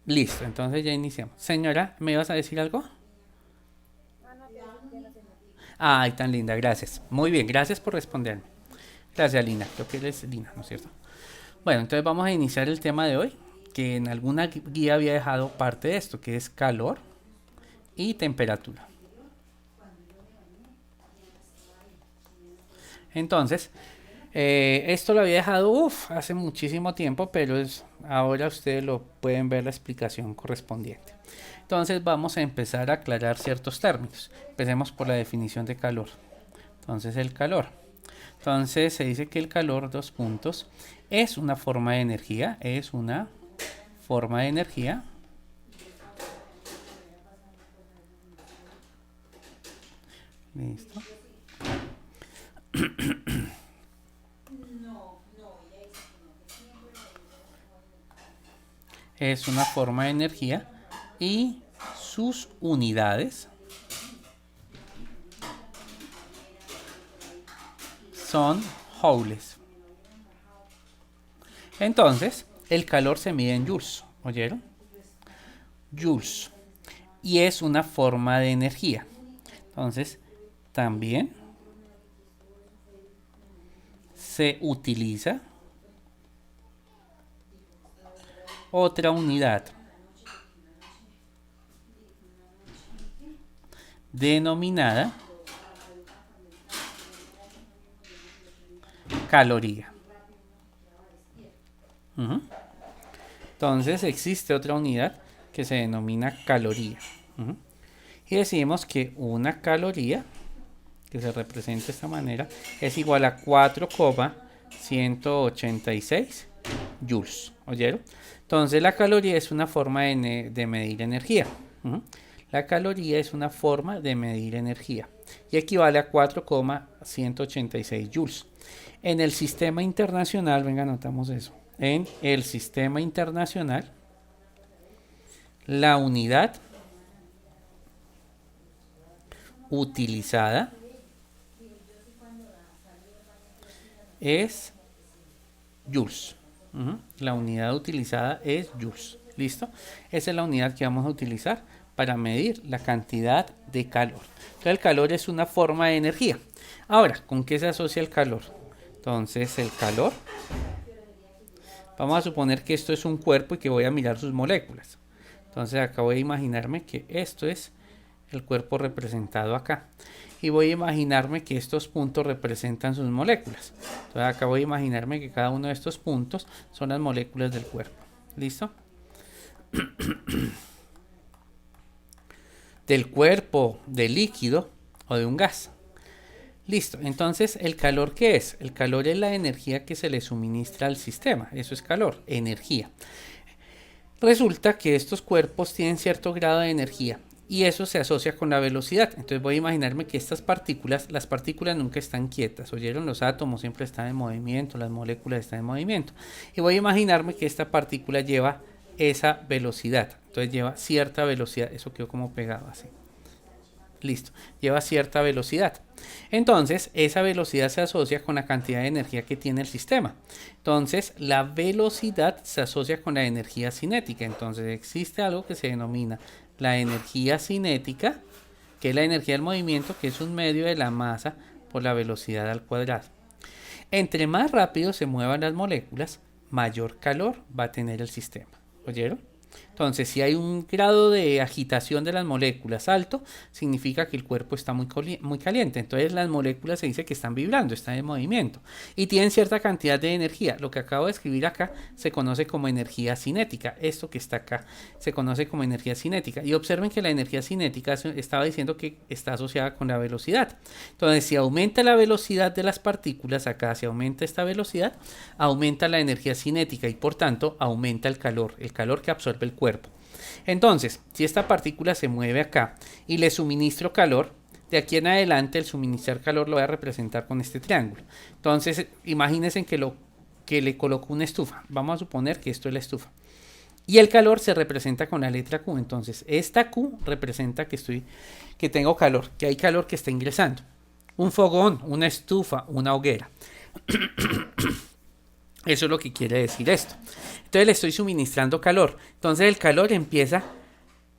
Listo, entonces ya iniciamos. Señora, ¿me ibas a decir algo? Ay, tan linda, gracias. Muy bien, gracias por responderme. Gracias, Lina. Creo que eres Lina, ¿no es cierto? Bueno, entonces vamos a iniciar el tema de hoy, que en alguna guía había dejado parte de esto, que es calor y temperatura. Entonces, esto lo había dejado hace muchísimo tiempo, pero ahora ustedes lo pueden ver la explicación correspondiente. Entonces vamos a empezar a aclarar ciertos términos. Empecemos por la definición de calor. Entonces el calor. Entonces se dice que el calor, dos puntos, es una forma de energía, es una forma de energía. Listo. Es una forma de energía y sus unidades son joules. Entonces, el calor se mide en joules, ¿oyeron? Joules. Y es una forma de energía. Entonces, también se utiliza otra unidad denominada caloría. Uh-huh. Entonces existe otra unidad que se denomina caloría. Uh-huh. Y decimos que una caloría, que se representa de esta manera, es igual a 4,186 joules. ¿Oyeron? Entonces la caloría es una forma de medir energía. Uh-huh. La caloría es una forma de medir energía y equivale a 4,186 joules. En el sistema internacional, venga, anotamos eso. En el sistema internacional, la unidad utilizada es joules. La unidad utilizada es joules. ¿Listo? Esa es la unidad que vamos a utilizar para medir la cantidad de calor. Entonces, el calor es una forma de energía. Ahora, ¿con qué se asocia el calor? Entonces, el calor, vamos a suponer que esto es un cuerpo y que voy a mirar sus moléculas. Entonces, acá voy a imaginarme que esto es el cuerpo representado acá. Y voy a imaginarme que estos puntos representan sus moléculas. Entonces, acá voy a imaginarme que cada uno de estos puntos son las moléculas del cuerpo. ¿Listo? Del cuerpo, del líquido o de un gas. Listo, entonces el calor, ¿qué es? El calor es la energía que se le suministra al sistema, eso es calor, energía. Resulta que estos cuerpos tienen cierto grado de energía y eso se asocia con la velocidad. Entonces voy a imaginarme que estas partículas, las partículas nunca están quietas, ¿oyeron? Los átomos siempre están en movimiento, las moléculas están en movimiento. Y voy a imaginarme que esta partícula lleva esa velocidad, entonces lleva cierta velocidad, eso quedó como pegado así. Listo, lleva cierta velocidad. Entonces, esa velocidad se asocia con la cantidad de energía que tiene el sistema. Entonces, la velocidad se asocia con la energía cinética. Entonces, existe algo que se denomina la energía cinética, que es la energía del movimiento, que es un medio de la masa por la velocidad al cuadrado. Entre más rápido se muevan las moléculas, mayor calor va a tener el sistema. ¿Oyeron? Entonces, si hay un grado de agitación de las moléculas alto, significa que el cuerpo está muy caliente. Entonces, las moléculas se dice que están vibrando, están en movimiento y tienen cierta cantidad de energía. Lo que acabo de escribir acá se conoce como energía cinética. Esto que está acá se conoce como energía cinética. Y observen que la energía cinética estaba diciendo que está asociada con la velocidad. Entonces, si aumenta la velocidad de las partículas, acá si aumenta esta velocidad, aumenta la energía cinética y por tanto aumenta el calor que absorbe el cuerpo. Entonces, si esta partícula se mueve acá y le suministro calor, de aquí en adelante el suministrar calor lo voy a representar con este triángulo. Entonces, imagínense que le coloco una estufa. Vamos a suponer que esto es la estufa. Y el calor se representa con la letra Q. Entonces, esta Q representa que tengo calor, que hay calor que está ingresando. Un fogón, una estufa, una hoguera. Eso es lo que quiere decir esto. Entonces le estoy suministrando calor. Entonces el calor empieza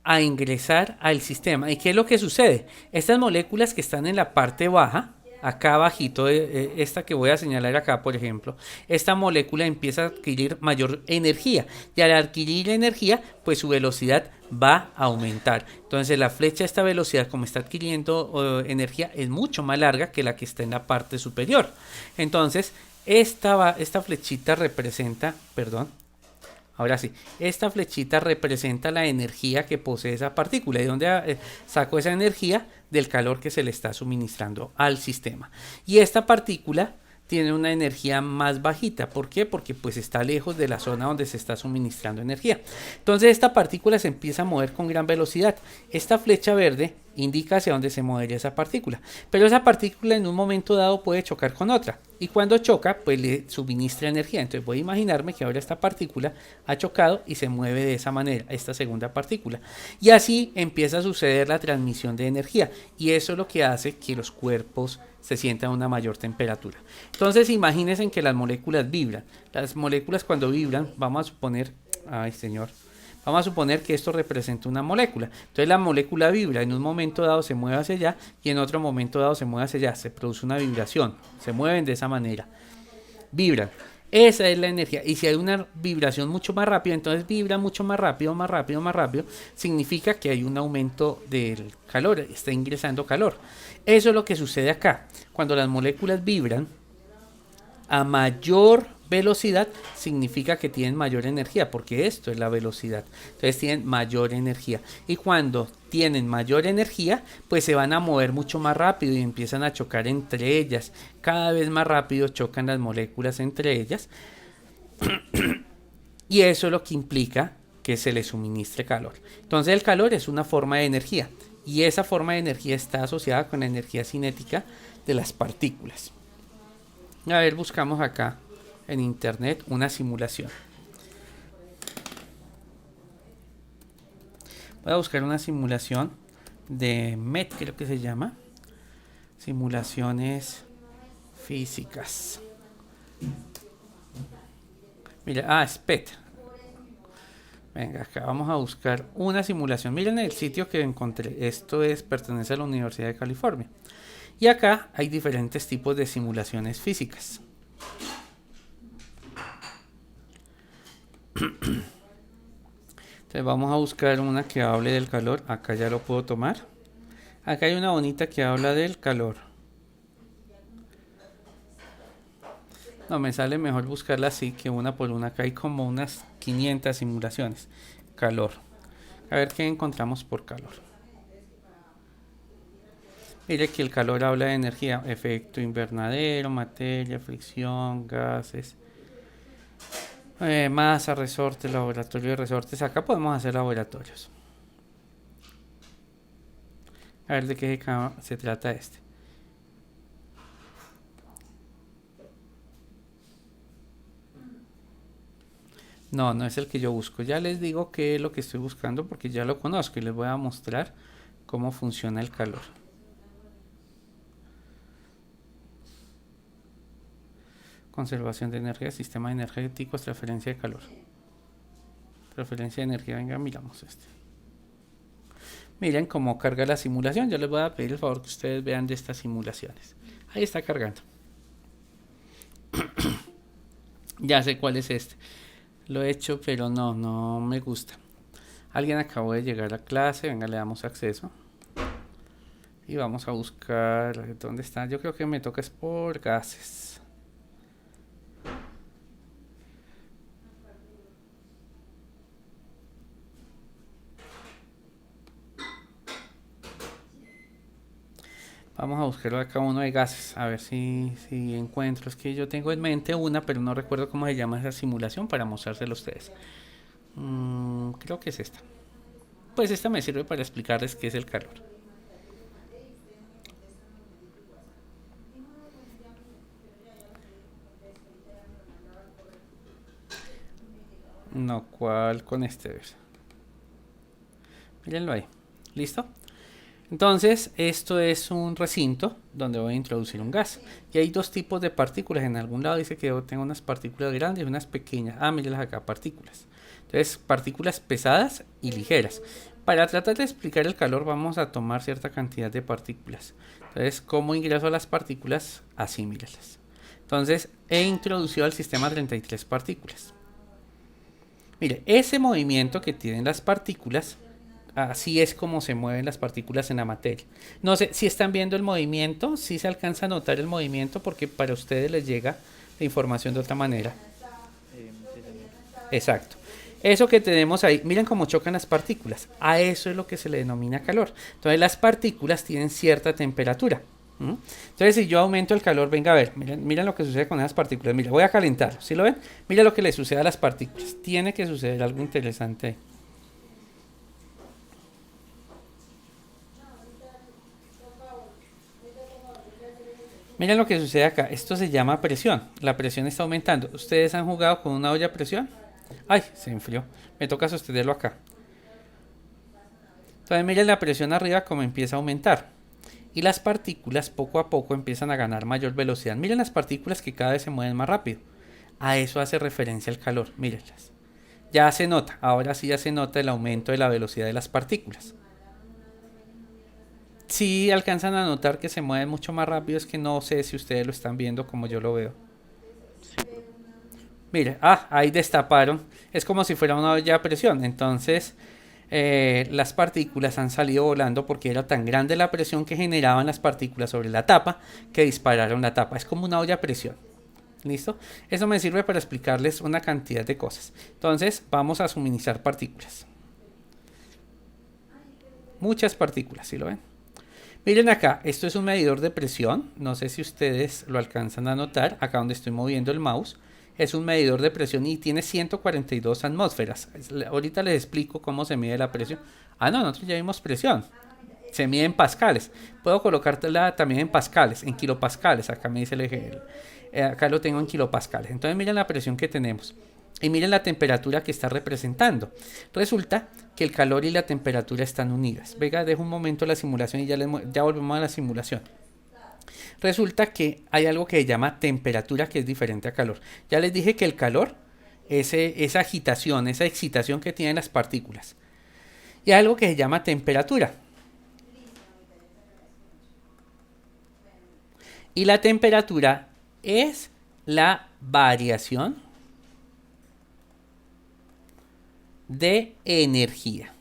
a ingresar al sistema. ¿Y qué es lo que sucede? Estas moléculas que están en la parte baja, acá abajito, esta que voy a señalar acá, por ejemplo, esta molécula empieza a adquirir mayor energía. Y al adquirir energía, pues su velocidad va a aumentar. Entonces la flecha de esta velocidad, como está adquiriendo energía, es mucho más larga que la que está en la parte superior. Entonces, esta flechita representa, perdón, ahora sí, esta flechita representa la energía que posee esa partícula. ¿Y dónde saco esa energía? Del calor que se le está suministrando al sistema. Y esta partícula tiene una energía más bajita. ¿Por qué? Porque pues está lejos de la zona donde se está suministrando energía. Entonces esta partícula se empieza a mover con gran velocidad. Esta flecha verde indica hacia dónde se movería esa partícula. Pero esa partícula en un momento dado puede chocar con otra. Y cuando choca, pues le suministra energía. Entonces voy a imaginarme que ahora esta partícula ha chocado y se mueve de esa manera, esta segunda partícula. Y así empieza a suceder la transmisión de energía. Y eso es lo que hace que los cuerpos se sientan a una mayor temperatura. Entonces imagínense que las moléculas vibran. Las moléculas cuando vibran, vamos a suponer, ay señor, vamos a suponer que esto representa una molécula. Entonces la molécula vibra, en un momento dado se mueve hacia allá y en otro momento dado se mueve hacia allá. Se produce una vibración, se mueven de esa manera. Vibran. Esa es la energía. Y si hay una vibración mucho más rápida, entonces vibra mucho más rápido, más rápido, más rápido. Significa que hay un aumento del calor, está ingresando calor. Eso es lo que sucede acá. Cuando las moléculas vibran a mayor velocidad, significa que tienen mayor energía, porque esto es la velocidad. Entonces tienen mayor energía. Y cuando tienen mayor energía, pues se van a mover mucho más rápido y empiezan a chocar entre ellas. Cada vez más rápido chocan las moléculas entre ellas. Y eso es lo que implica que se le suministre calor. Entonces el calor es una forma de energía. Y esa forma de energía está asociada con la energía cinética de las partículas. A ver, buscamos acá en internet una simulación. Voy a buscar una simulación de MET, creo que se llama. Simulaciones físicas. Mira, SPET. Venga, acá vamos a buscar una simulación. Miren el sitio que encontré. Esto pertenece a la Universidad de California. Y acá hay diferentes tipos de simulaciones físicas. Entonces vamos a buscar una que hable del calor. Acá ya lo puedo tomar. Acá hay una bonita que habla del calor. No, me sale mejor buscarla así que una por una. Acá hay como unas 500 simulaciones. Calor. A ver qué encontramos por calor. Mire que el calor habla de energía, efecto invernadero, materia, fricción, gases, masa, resorte, laboratorio de resortes. Acá podemos hacer laboratorios. A ver de qué se trata este. No, no es el que yo busco. Ya les digo qué es lo que estoy buscando porque ya lo conozco y les voy a mostrar cómo funciona el calor. Conservación de energía, sistema energético, transferencia de calor. Transferencia de energía, venga, miramos este. Miren cómo carga la simulación. Yo les voy a pedir el favor que ustedes vean de estas simulaciones. Ahí está cargando. Ya sé cuál es este. Lo he hecho, pero no me gusta. Alguien acabó de llegar a clase. Venga, le damos acceso. Y vamos a buscar. ¿Dónde está? Yo creo que me toca es por gases. Vamos a buscarlo acá uno de gases, a ver si encuentro. Es que yo tengo en mente una, pero no recuerdo cómo se llama esa simulación para mostrársela a ustedes. Creo que es esta. Pues esta me sirve para explicarles qué es el calor. No, ¿cuál con este? Mírenlo ahí. ¿Listo? Entonces, esto es un recinto donde voy a introducir un gas. Y hay dos tipos de partículas. En algún lado dice que yo tengo unas partículas grandes y unas pequeñas. Ah, mírenlas acá, partículas. Entonces, partículas pesadas y ligeras. Para tratar de explicar el calor vamos a tomar cierta cantidad de partículas. Entonces, ¿cómo ingreso a las partículas? Así, mírenlas. Entonces, he introducido al sistema 33 partículas. Mire, ese movimiento que tienen las partículas, así es como se mueven las partículas en la materia. No sé si están viendo el movimiento, si se alcanza a notar el movimiento, porque para ustedes les llega la información de otra manera. Exacto. Eso que tenemos ahí, miren cómo chocan las partículas. A eso es lo que se le denomina calor. Entonces las partículas tienen cierta temperatura. Entonces si yo aumento el calor, venga a ver, miren lo que sucede con esas partículas. Mira, voy a calentar, ¿sí lo ven? Mira lo que le sucede a las partículas. Tiene que suceder algo interesante ahí. Miren lo que sucede acá. Esto se llama presión. La presión está aumentando. ¿Ustedes han jugado con una olla a presión? Ay, se enfrió. Me toca sostenerlo acá. Entonces miren la presión arriba como empieza a aumentar. Y las partículas poco a poco empiezan a ganar mayor velocidad. Miren las partículas que cada vez se mueven más rápido. A eso hace referencia el calor. Mírenlas. Ya se nota. Ahora sí ya se nota el aumento de la velocidad de las partículas. Si alcanzan a notar que se mueven mucho más rápido, es que no sé si ustedes lo están viendo como yo lo veo. Mire, ahí destaparon. Es como si fuera una olla a presión. Entonces, las partículas han salido volando porque era tan grande la presión que generaban las partículas sobre la tapa que dispararon la tapa. Es como una olla a presión. ¿Listo? Eso me sirve para explicarles una cantidad de cosas. Entonces, vamos a suministrar partículas. Muchas partículas, ¿sí lo ven? Miren acá, esto es un medidor de presión. No sé si ustedes lo alcanzan a notar. Acá donde estoy moviendo el mouse. Es un medidor de presión y tiene 142 atmósferas. Ahorita les explico cómo se mide la presión. No, nosotros ya vimos presión. Se mide en pascales. Puedo colocarla también en pascales, en kilopascales. Acá me dice el eje. Acá lo tengo en kilopascales. Entonces miren la presión que tenemos. Y miren la temperatura que está representando. Resulta que el calor y la temperatura están unidas. Venga, dejo un momento la simulación y ya volvemos a la simulación. Resulta que hay algo que se llama temperatura, que es diferente a calor. Ya les dije que el calor es esa agitación, esa excitación que tienen las partículas. Y hay algo que se llama temperatura. Y la temperatura es la variación de energía,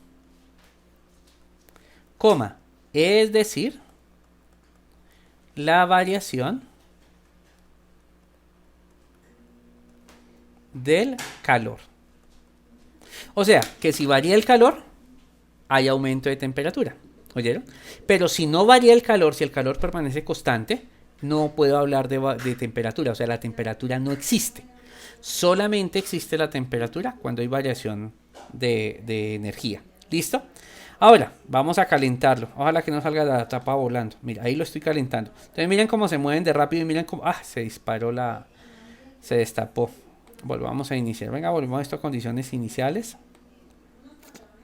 coma, es decir, la variación del calor. O sea, que si varía el calor, hay aumento de temperatura. ¿Oyeron? Pero si no varía el calor, si el calor permanece constante, no puedo hablar de temperatura. O sea, la temperatura no existe. Solamente existe la temperatura cuando hay variación de energía. ¿Listo? Ahora, vamos a calentarlo. Ojalá que no salga la tapa volando. Mira, ahí lo estoy calentando. Entonces miren cómo se mueven de rápido y miren cómo... se disparó se destapó. Volvamos a iniciar. Venga, volvemos a estas condiciones iniciales.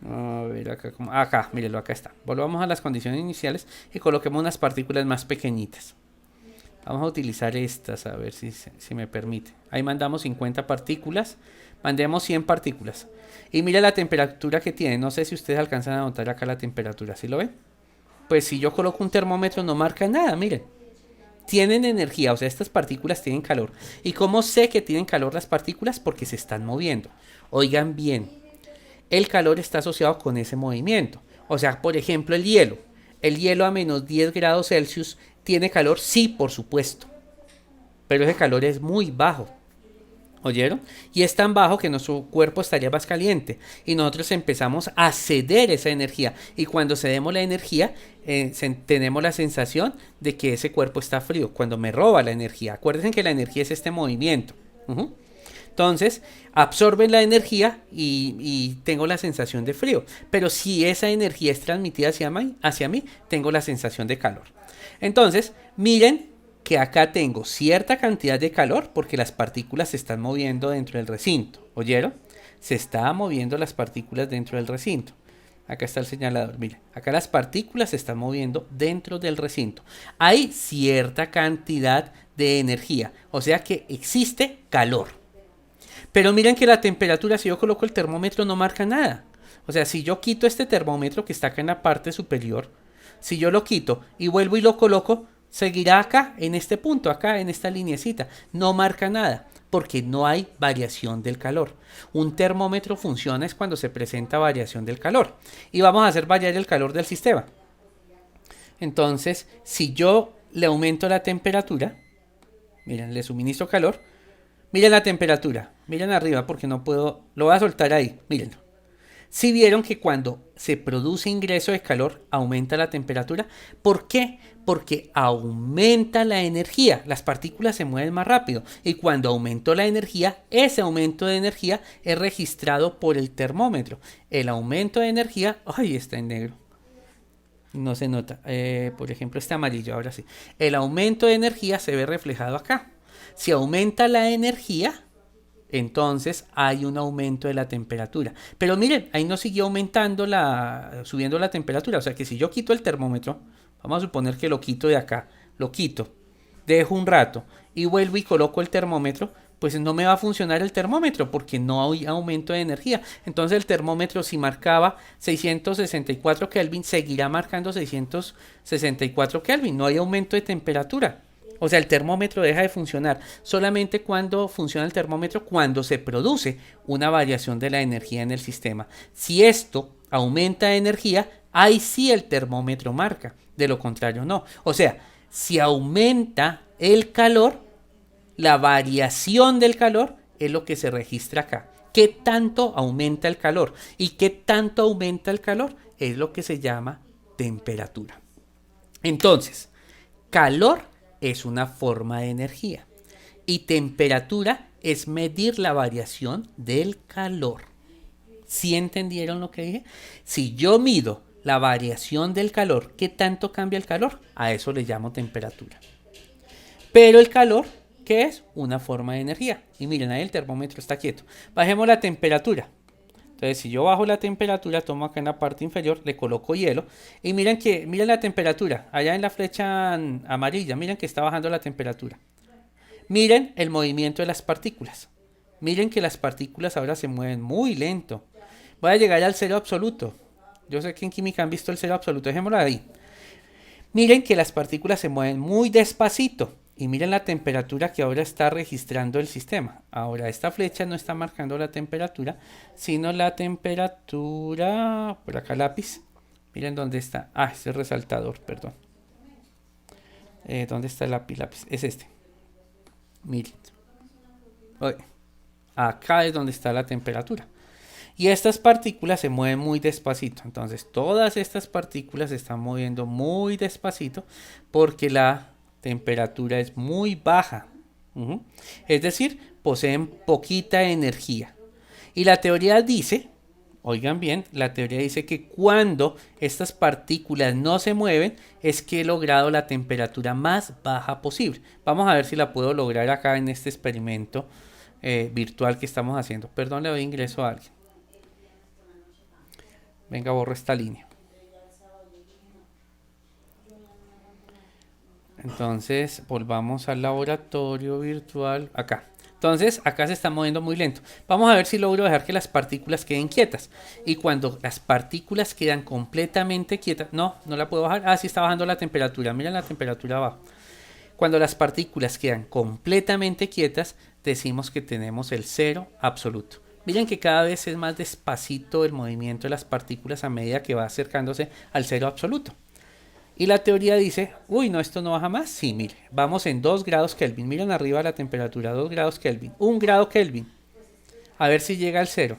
A ver, acá, mírenlo, acá está. Volvamos a las condiciones iniciales y coloquemos unas partículas más pequeñitas. Vamos a utilizar estas, a ver si me permite. Ahí mandamos 50 partículas. Mandemos 100 partículas. Y mira la temperatura que tiene. No sé si ustedes alcanzan a notar acá la temperatura. ¿Sí lo ven? Pues si yo coloco un termómetro no marca nada, miren. Tienen energía, o sea, estas partículas tienen calor. ¿Y cómo sé que tienen calor las partículas? Porque se están moviendo. Oigan bien, el calor está asociado con ese movimiento. O sea, por ejemplo, el hielo. El hielo a menos 10 grados Celsius tiene calor, sí, por supuesto. Pero ese calor es muy bajo. ¿Oyeron? Y es tan bajo que nuestro cuerpo estaría más caliente. Y nosotros empezamos a ceder esa energía. Y cuando cedemos la energía, tenemos la sensación de que ese cuerpo está frío. Cuando me roba la energía. Acuérdense que la energía es este movimiento. Entonces, absorben la energía y tengo la sensación de frío. Pero si esa energía es transmitida hacia mí, tengo la sensación de calor. Entonces, miren que acá tengo cierta cantidad de calor porque las partículas se están moviendo dentro del recinto. ¿Oyeron? Se están moviendo las partículas dentro del recinto. Acá está el señalador, mire, acá las partículas se están moviendo dentro del recinto. Hay cierta cantidad de energía, o sea que existe calor. Pero miren que la temperatura, si yo coloco el termómetro, no marca nada. O sea, si yo quito este termómetro que está acá en la parte superior, si yo lo quito y vuelvo y lo coloco, seguirá acá, en este punto, acá en esta lineecita. No marca nada, porque no hay variación del calor. Un termómetro funciona es cuando se presenta variación del calor. Y vamos a hacer variar el calor del sistema. Entonces, si yo le aumento la temperatura, miren, le suministro calor, miren la temperatura, miren arriba porque no puedo, lo voy a soltar ahí, miren. Si vieron que cuando se produce ingreso de calor aumenta la temperatura. ¿Por qué? Porque aumenta la energía. Las partículas se mueven más rápido. Y cuando aumentó la energía, ese aumento de energía es registrado por el termómetro. El aumento de energía, ¡ay! Está en negro. No se nota. Por ejemplo, este amarillo, ahora sí. El aumento de energía se ve reflejado acá. Si aumenta la energía, entonces hay un aumento de la temperatura. Pero miren, ahí no siguió aumentando subiendo la temperatura. O sea que si yo quito el termómetro, vamos a suponer que lo quito de acá, lo quito, dejo un rato y vuelvo y coloco el termómetro, pues no me va a funcionar el termómetro porque no hay aumento de energía. Entonces el termómetro, si marcaba 664 Kelvin, seguirá marcando 664 Kelvin. No hay aumento de temperatura. O sea, el termómetro deja de funcionar solamente cuando funciona el termómetro, cuando se produce una variación de la energía en el sistema. Si esto aumenta de energía, ahí sí el termómetro marca. De lo contrario, no. O sea, si aumenta el calor, la variación del calor es lo que se registra acá. ¿Qué tanto aumenta el calor? ¿Y qué tanto aumenta el calor? Es lo que se llama temperatura. Entonces, calor es una forma de energía y temperatura es medir la variación del calor. ¿Sí entendieron lo que dije? Si yo mido la variación del calor, ¿qué tanto cambia el calor? A eso le llamo temperatura. Pero el calor, ¿qué es? Una forma de energía. Y miren, ahí el termómetro está quieto. Bajemos la temperatura. Entonces, si yo bajo la temperatura, tomo acá en la parte inferior, le coloco hielo. Y miren la temperatura. Allá en la flecha amarilla, miren que está bajando la temperatura. Miren el movimiento de las partículas. Miren que las partículas ahora se mueven muy lento. Voy a llegar al cero absoluto. Yo sé que en química han visto el cero absoluto. Dejémoslo ahí. Miren que las partículas se mueven muy despacito. Y miren la temperatura que ahora está registrando el sistema. Ahora esta flecha no está marcando la temperatura, sino la temperatura, por acá lápiz. Miren dónde está. Ah, este resaltador, perdón. ¿Dónde está el lápiz? Es este. Miren. Acá es donde está la temperatura. Y estas partículas se mueven muy despacito. Entonces todas estas partículas se están moviendo muy despacito porque la temperatura es muy baja. Es decir, poseen poquita energía. Y la teoría dice, oigan bien, la teoría dice que cuando estas partículas no se mueven es que he logrado la temperatura más baja posible. Vamos a ver si la puedo lograr acá en este experimento virtual que estamos haciendo. Perdón, le doy ingreso a alguien. Venga, borro esta línea. Entonces, volvamos al laboratorio virtual, acá. Entonces, acá se está moviendo muy lento. Vamos a ver si logro dejar que las partículas queden quietas. Y cuando las partículas quedan completamente quietas, no la puedo bajar. Ah, sí está bajando la temperatura. Miren la temperatura abajo. Cuando las partículas quedan completamente quietas, decimos que tenemos el cero absoluto. Miren que cada vez es más despacito el movimiento de las partículas a medida que va acercándose al cero absoluto. Y la teoría dice, uy, no, esto no baja más. Sí, mire, vamos en 2 grados Kelvin. Miren arriba la temperatura, 2 grados Kelvin. 1 grado Kelvin. A ver si llega al cero.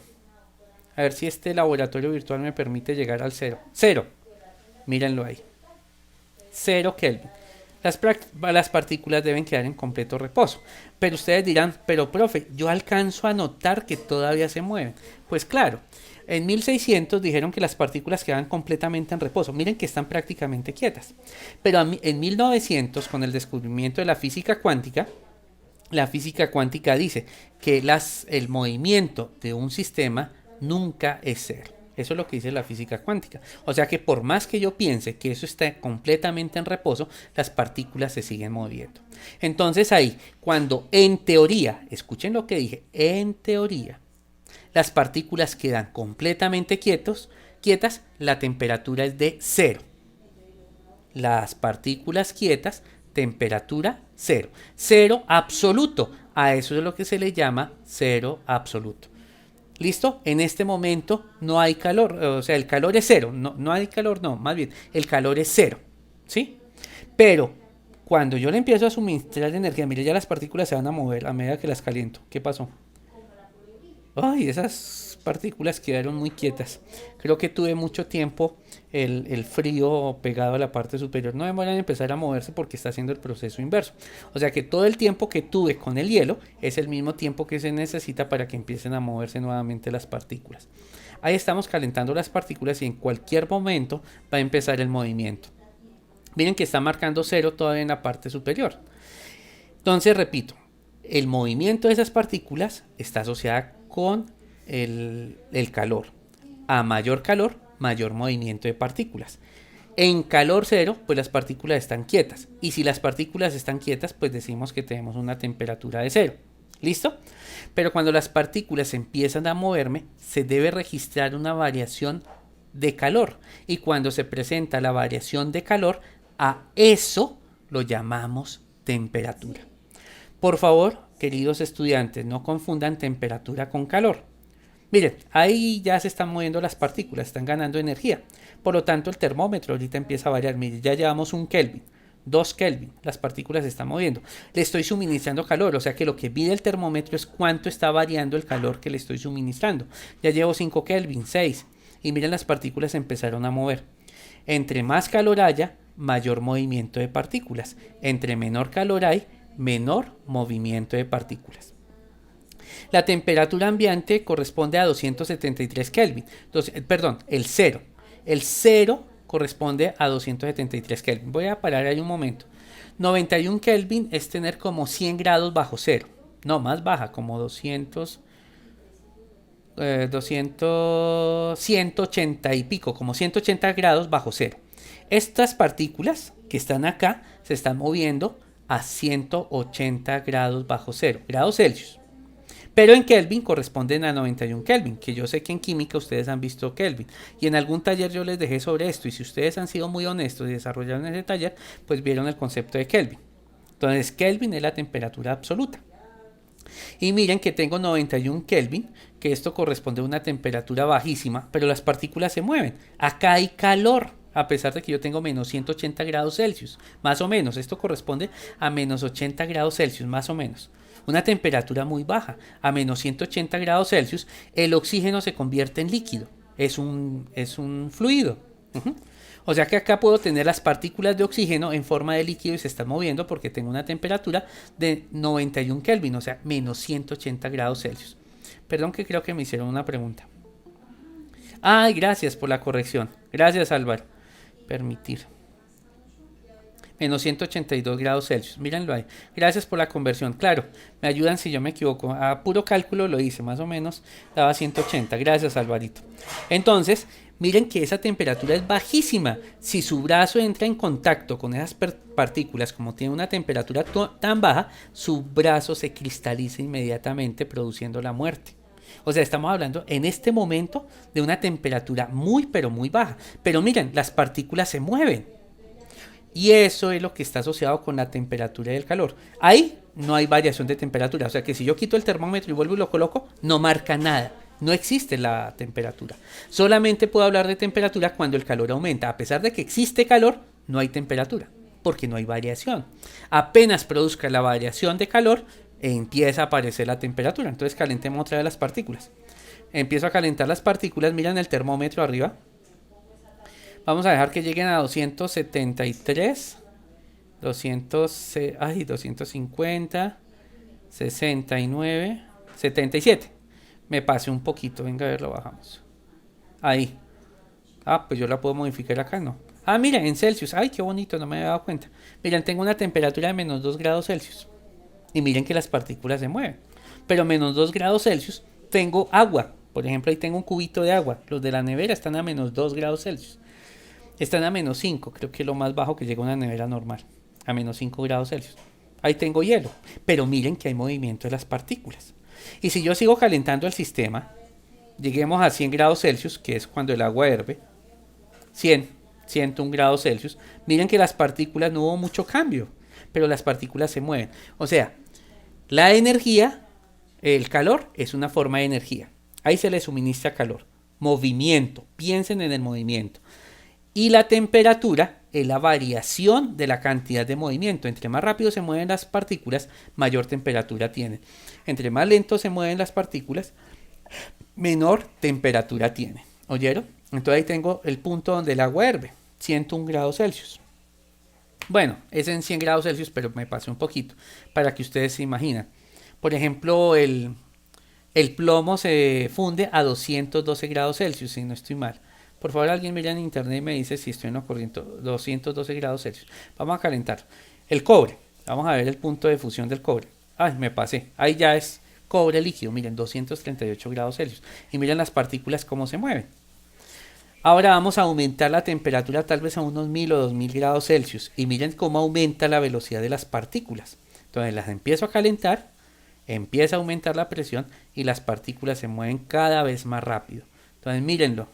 A ver si este laboratorio virtual me permite llegar al cero. Cero. Mírenlo ahí. 0 Kelvin. Las partículas deben quedar en completo reposo. Pero ustedes dirán, pero profe, yo alcanzo a notar que todavía se mueven. Pues claro. En 1600 dijeron que las partículas quedaban completamente en reposo. Miren que están prácticamente quietas. Pero en 1900, con el descubrimiento de la física cuántica dice que el movimiento de un sistema nunca es cero. Eso es lo que dice la física cuántica. O sea que por más que yo piense que eso está completamente en reposo, las partículas se siguen moviendo. Entonces ahí, cuando en teoría, escuchen lo que dije, en teoría, las partículas quedan completamente quietas, la temperatura es de cero. Las partículas quietas, temperatura cero. Cero absoluto. A eso es lo que se le llama cero absoluto. ¿Listo? En este momento no hay calor, o sea, el calor es cero. No hay calor, no, más bien, el calor es cero. ¿Sí? Pero cuando yo le empiezo a suministrar energía, mire, ya las partículas se van a mover a medida que las caliento. ¿Qué pasó? Ay, esas partículas quedaron muy quietas. Creo que tuve mucho tiempo el frío pegado a la parte superior. No demoran en empezar a moverse porque está haciendo el proceso inverso. O sea que todo el tiempo que tuve con el hielo es el mismo tiempo que se necesita para que empiecen a moverse nuevamente las partículas. Ahí estamos calentando las partículas y en cualquier momento va a empezar el movimiento. Miren que está marcando cero todavía en la parte superior. Entonces, repito, el movimiento de esas partículas está asociado con el calor. A mayor calor, mayor movimiento de partículas. En calor cero, pues las partículas están quietas. Y si las partículas están quietas, pues decimos que tenemos una temperatura de cero. ¿Listo? Pero cuando las partículas empiezan a moverme, se debe registrar una variación de calor. Y cuando se presenta la variación de calor, a eso lo llamamos temperatura. Por favor, queridos estudiantes, no confundan temperatura con calor. Miren, ahí ya se están moviendo las partículas, están ganando energía. Por lo tanto, el termómetro ahorita empieza a variar. Miren, ya llevamos 1 Kelvin, 2 Kelvin, las partículas se están moviendo. Le estoy suministrando calor, o sea que lo que mide el termómetro es cuánto está variando el calor que le estoy suministrando. Ya llevo 5 Kelvin, 6. Y miren, las partículas empezaron a mover. Entre más calor haya, mayor movimiento de partículas. Entre menor calor hay, menor movimiento de partículas. La temperatura ambiente corresponde a 273 Kelvin. Perdón, el cero. El cero corresponde a 273 Kelvin. Voy a parar ahí un momento. 91 Kelvin es tener como 100 grados bajo cero. No, más baja, como 180 y pico, como 180 grados bajo cero. Estas partículas que están acá se están moviendo a 180 grados bajo cero, grados Celsius. Pero en Kelvin corresponden a 91 Kelvin, que yo sé que en química ustedes han visto Kelvin. Y en algún taller yo les dejé sobre esto. Y si ustedes han sido muy honestos y desarrollaron ese taller, pues vieron el concepto de Kelvin. Entonces Kelvin es la temperatura absoluta. Y miren que tengo 91 Kelvin, que esto corresponde a una temperatura bajísima, pero las partículas se mueven. Acá hay calor, a pesar de que yo tengo menos 180 grados Celsius, más o menos. Esto corresponde a menos 80 grados Celsius, más o menos. Una temperatura muy baja, a menos 180 grados Celsius, el oxígeno se convierte en líquido, es un fluido. O sea que acá puedo tener las partículas de oxígeno en forma de líquido y se están moviendo porque tengo una temperatura de 91 Kelvin, o sea, menos 180 grados Celsius. Perdón que creo que me hicieron una pregunta. Ay, gracias por la corrección. Gracias, Álvaro. Permitir. Menos 182 grados Celsius. Mírenlo ahí. Gracias por la conversión. Claro, me ayudan si yo me equivoco. A puro cálculo lo hice, más o menos daba 180. Gracias, Alvarito. Entonces, miren que esa temperatura es bajísima. Si su brazo entra en contacto con esas partículas, como tiene una temperatura tan baja, su brazo se cristaliza inmediatamente, produciendo la muerte. O sea, estamos hablando en este momento de una temperatura muy, pero muy baja. Pero miren, las partículas se mueven. Y eso es lo que está asociado con la temperatura y el calor. Ahí no hay variación de temperatura. O sea que si yo quito el termómetro y vuelvo y lo coloco, no marca nada. No existe la temperatura. Solamente puedo hablar de temperatura cuando el calor aumenta. A pesar de que existe calor, no hay temperatura, porque no hay variación. Apenas produzca la variación de calor, empieza a aparecer la temperatura. Entonces calentemos otra vez las partículas. Empiezo a calentar las partículas. Miren el termómetro arriba. Vamos a dejar que lleguen a 273, 250, 69, 77. Me pasé un poquito, venga a ver, lo bajamos. Ahí. Ah, pues yo la puedo modificar acá, ¿no? Ah, mira, en Celsius. Ay, qué bonito, no me había dado cuenta. Miren, tengo una temperatura de menos 2 grados Celsius. Y miren que las partículas se mueven. Pero menos 2 grados Celsius tengo agua. Por ejemplo, ahí tengo un cubito de agua. Los de la nevera están a menos 2 grados Celsius. Están a menos 5, creo que es lo más bajo que llega una nevera normal. A menos 5 grados Celsius. Ahí tengo hielo. Pero miren que hay movimiento de las partículas. Y si yo sigo calentando el sistema, lleguemos a 100 grados Celsius, que es cuando el agua hierve. 101 grados Celsius. Miren que las partículas no hubo mucho cambio, pero las partículas se mueven. O sea, la energía, el calor, es una forma de energía. Ahí se le suministra calor. Movimiento. Piensen en el movimiento. Y la temperatura es la variación de la cantidad de movimiento. Entre más rápido se mueven las partículas, mayor temperatura tienen. Entre más lento se mueven las partículas, menor temperatura tienen. ¿Oyeron? Entonces ahí tengo el punto donde el agua hierve. 101 grados Celsius. Bueno, es en 100 grados Celsius, pero me pasé un poquito para que ustedes se imaginen. Por ejemplo, el plomo se funde a 212 grados Celsius, si no estoy mal. Por favor, alguien mira en internet y me dice si estoy en lo corriente. 212 grados Celsius. Vamos a calentar. El cobre. Vamos a ver el punto de fusión del cobre. Ay, me pasé. Ahí ya es cobre líquido. Miren, 238 grados Celsius. Y miren las partículas cómo se mueven. Ahora vamos a aumentar la temperatura tal vez a unos 1000 o 2000 grados Celsius. Y miren cómo aumenta la velocidad de las partículas. Entonces las empiezo a calentar, empieza a aumentar la presión y las partículas se mueven cada vez más rápido. Entonces mírenlo.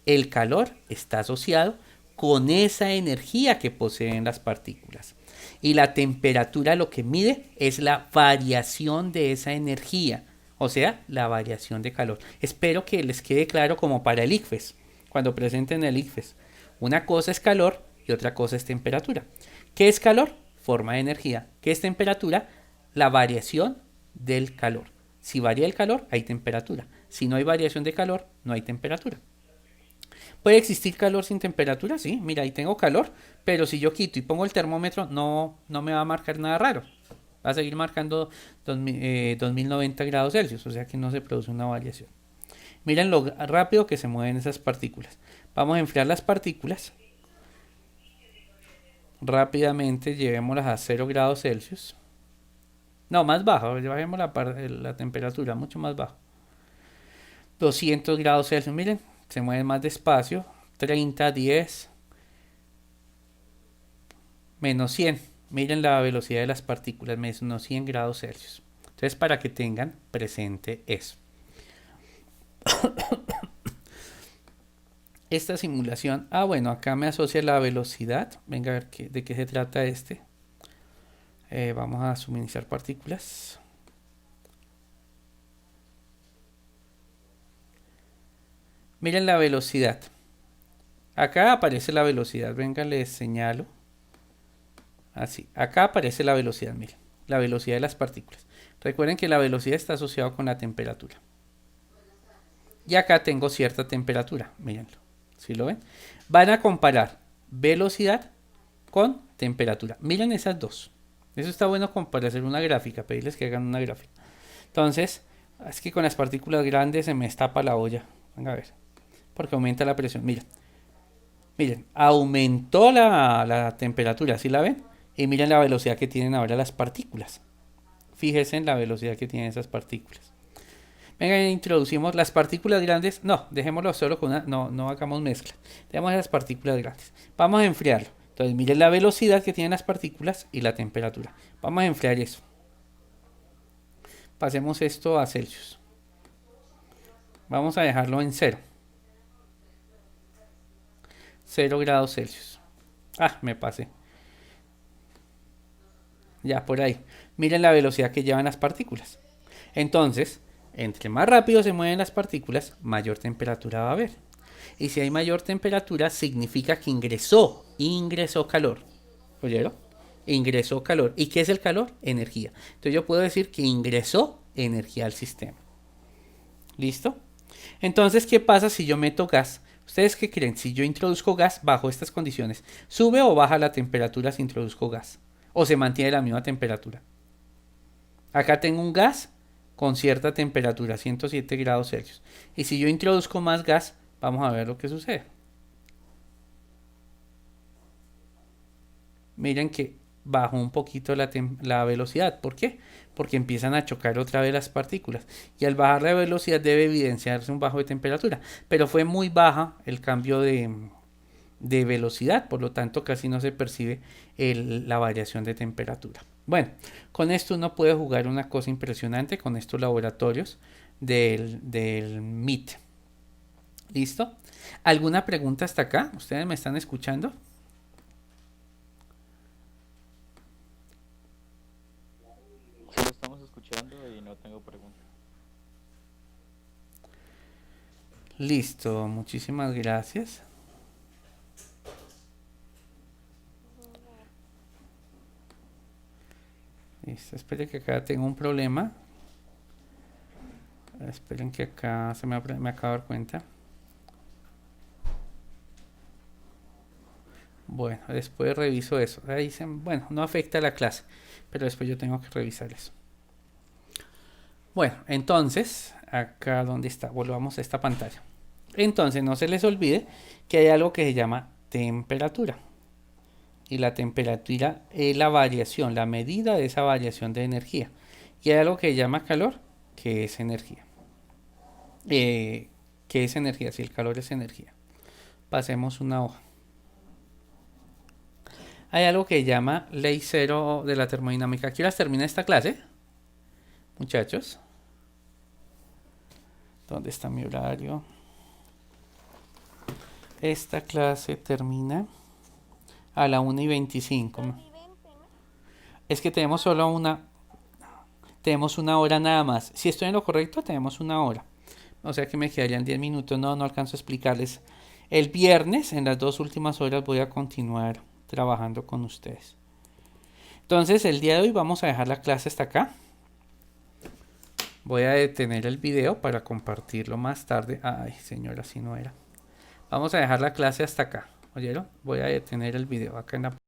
El calor está asociado con esa energía que poseen las partículas. Y la temperatura lo que mide es la variación de esa energía. O sea, la variación de calor. Espero que les quede claro como para el ICFES. Cuando presenten el ICFES. Una cosa es calor y otra cosa es temperatura. ¿Qué es calor? Forma de energía. ¿Qué es temperatura? La variación del calor. Si varía el calor, hay temperatura. Si no hay variación de calor, no hay temperatura. ¿Puede existir calor sin temperatura? Sí, mira, ahí tengo calor, pero si yo quito y pongo el termómetro, no me va a marcar nada raro. Va a seguir marcando 2090 grados Celsius, o sea que no se produce una variación. Miren lo rápido que se mueven esas partículas. Vamos a enfriar las partículas. Rápidamente llevémoslas a 0 grados Celsius. No, más bajo, bajemos la temperatura, mucho más bajo. 200 grados Celsius, miren. Se mueve más despacio, 30, 10, menos 100. Miren la velocidad de las partículas, menos 100 grados Celsius. Entonces, para que tengan presente eso. Esta simulación, bueno, acá me asocia la velocidad. Venga a ver de qué se trata este. Vamos a suministrar partículas. Miren la velocidad. Acá aparece la velocidad. Venga, les señalo. Así. Acá aparece la velocidad. Miren. La velocidad de las partículas. Recuerden que la velocidad está asociada con la temperatura. Y acá tengo cierta temperatura. Mírenlo. ¿Sí lo ven? Van a comparar velocidad con temperatura. Miren esas dos. Eso está bueno como para hacer una gráfica. Pedirles que hagan una gráfica. Entonces, es que con las partículas grandes se me estapa la olla. Venga a ver. Porque aumenta la presión. Miren, aumentó la temperatura, ¿sí la ven? Y miren la velocidad que tienen ahora las partículas. Fíjense en la velocidad que tienen esas partículas. Venga, introducimos las partículas grandes. No, dejémoslo solo con una. No hagamos mezcla. Dejemos esas partículas grandes. Vamos a enfriarlo. Entonces miren la velocidad que tienen las partículas y la temperatura. Vamos a enfriar eso. Pasemos esto a Celsius. Vamos a dejarlo en 0. 0 grados Celsius. Me pasé. Ya por ahí. Miren la velocidad que llevan las partículas. Entonces, entre más rápido se mueven las partículas, mayor temperatura va a haber. Y si hay mayor temperatura, significa que ingresó calor. ¿Oyeron? Ingresó calor. ¿Y qué es el calor? Energía. Entonces yo puedo decir que ingresó energía al sistema. ¿Listo? Entonces, ¿qué pasa si yo meto gas? ¿Ustedes qué creen? Si yo introduzco gas bajo estas condiciones, ¿sube o baja la temperatura si introduzco gas? ¿O se mantiene la misma temperatura? Acá tengo un gas con cierta temperatura, 107 grados Celsius. Y si yo introduzco más gas, vamos a ver lo que sucede. Miren que bajó un poquito la velocidad. ¿Por qué? Porque empiezan a chocar otra vez las partículas. Y al bajar la velocidad debe evidenciarse un bajo de temperatura. Pero fue muy baja el cambio de velocidad, por lo tanto casi no se percibe la variación de temperatura. Bueno, con esto uno puede jugar una cosa impresionante con estos laboratorios del MIT. ¿Listo? ¿Alguna pregunta hasta acá? ¿Ustedes me están escuchando? Sí, lo estamos escuchando y no tengo preguntas. Listo, muchísimas gracias. Listo, esperen que acá tengo un problema. Esperen que acá me acabo de dar cuenta. Bueno, después reviso eso. Ahí bueno, no afecta a la clase, pero después yo tengo que revisar eso. Bueno, entonces, acá donde está, volvamos a esta pantalla. Entonces, no se les olvide que hay algo que se llama temperatura. Y la temperatura es la variación, la medida de esa variación de energía. Y hay algo que se llama calor, que es energía. ¿Qué es energía? Si el calor es energía. Pasemos una hoja. Hay algo que se llama ley cero de la termodinámica. ¿Qué horas termina esta clase? Muchachos. ¿Dónde está mi horario? Esta clase termina a la 1:25. Es que tenemos solo tenemos una hora nada más. Si estoy en lo correcto, tenemos una hora. O sea que me quedarían 10 minutos. No alcanzo a explicarles. El viernes, en las 2 últimas horas, voy a continuar trabajando con ustedes. Entonces, el día de hoy vamos a dejar la clase hasta acá. Voy a detener el video para compartirlo más tarde. Ay, señora, así no era. Vamos a dejar la clase hasta acá. ¿Oyeron? Voy a detener el video acá en la